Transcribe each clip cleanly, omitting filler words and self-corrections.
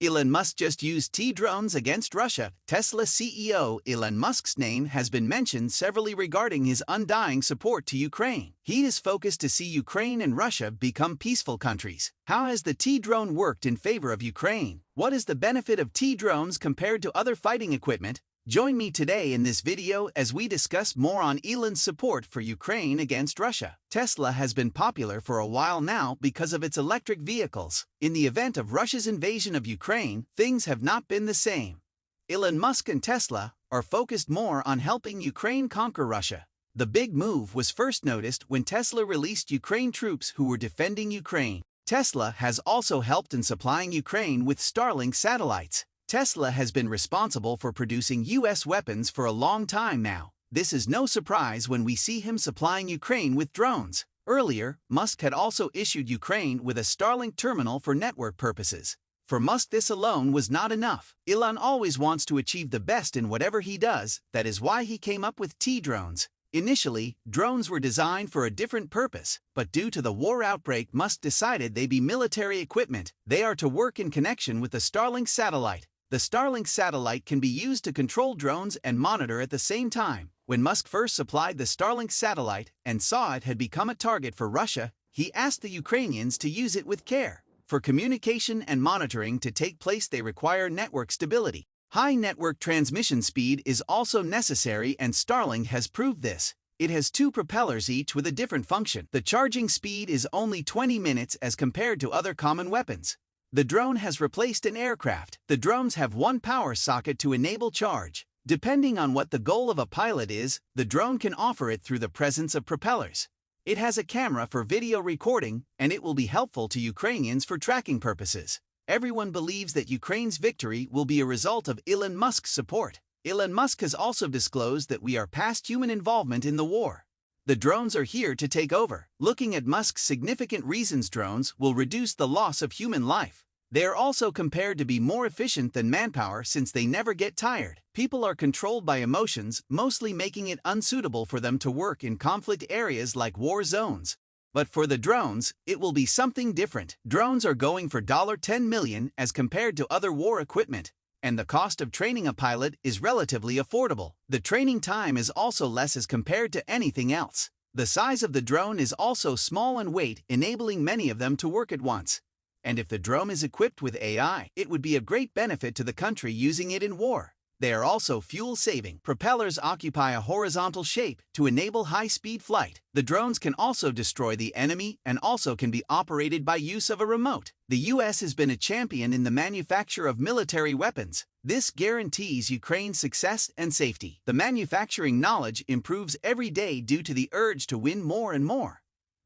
Elon Musk just used T-drones against Russia. Tesla CEO Elon Musk's name has been mentioned severally regarding his undying support to Ukraine. He is focused to see Ukraine and Russia become peaceful countries. How has the T-drone worked in favor of Ukraine? What is the benefit of T-drones compared to other fighting equipment? Join me today in this video as we discuss more on Elon's support for Ukraine against Russia. Tesla has been popular for a while now because of its electric vehicles. In the event of Russia's invasion of Ukraine, things have not been the same. Elon Musk and Tesla are focused more on helping Ukraine conquer Russia. The big move was first noticed when Tesla released Ukraine troops who were defending Ukraine. Tesla has also helped in supplying Ukraine with Starlink satellites. Tesla has been responsible for producing U.S. weapons for a long time now. This is no surprise when we see him supplying Ukraine with drones. Earlier, Musk had also issued Ukraine with a Starlink terminal for network purposes. For Musk, this alone was not enough. Elon always wants to achieve the best in whatever he does. That is why he came up with T-drones. Initially, drones were designed for a different purpose, but due to the war outbreak, Musk decided they be military equipment. They are to work in connection with the Starlink satellite. The Starlink satellite can be used to control drones and monitor at the same time. When Musk first supplied the Starlink satellite and saw it had become a target for Russia, he asked the Ukrainians to use it with care. For communication and monitoring to take place, they require network stability. High network transmission speed is also necessary, and Starlink has proved this. It has two propellers, each with a different function. The charging speed is only 20 minutes as compared to other common weapons. The drone has replaced an aircraft. The drones have one power socket to enable charge. Depending on what the goal of a pilot is, the drone can offer it through the presence of propellers. It has a camera for video recording, and it will be helpful to Ukrainians for tracking purposes. Everyone believes that Ukraine's victory will be a result of Elon Musk's support. Elon Musk has also disclosed that we are past human involvement in the war. The drones are here to take over. Looking at Musk's significant reasons, drones will reduce the loss of human life. They are also compared to be more efficient than manpower since they never get tired. People are controlled by emotions, mostly making it unsuitable for them to work in conflict areas like war zones. But for the drones, it will be something different. Drones are going for $10 million as compared to other war equipment, and the cost of training a pilot is relatively affordable. The training time is also less as compared to anything else. The size of the drone is also small and weight, enabling many of them to work at once. And if the drone is equipped with AI, it would be a great benefit to the country using it in war. They are also fuel-saving. Propellers occupy a horizontal shape to enable high-speed flight. The drones can also destroy the enemy and also can be operated by use of a remote. The U.S. has been a champion in the manufacture of military weapons. This guarantees Ukraine's success and safety. The manufacturing knowledge improves every day due to the urge to win more and more.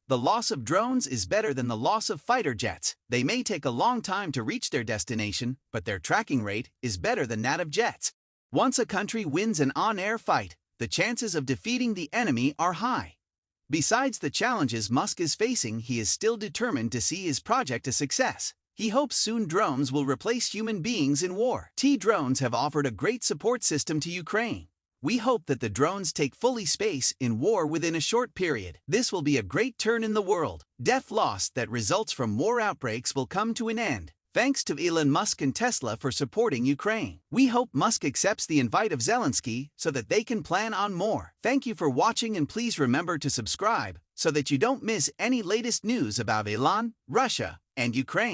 The loss of drones is better than the loss of fighter jets. They may take a long time to reach their destination, but their tracking rate is better than that of jets. Once a country wins an on-air fight, the chances of defeating the enemy are high. Besides the challenges Musk is facing, he is still determined to see his project a success. He hopes soon drones will replace human beings in war. T-drones have offered a great support system to Ukraine. We hope that the drones take fully space in war within a short period. This will be a great turn in the world. Death loss that results from war outbreaks will come to an end. Thanks to Elon Musk and Tesla for supporting Ukraine. We hope Musk accepts the invite of Zelensky so that they can plan on more. Thank you for watching, and please remember to subscribe so that you don't miss any latest news about Elon, Russia, and Ukraine.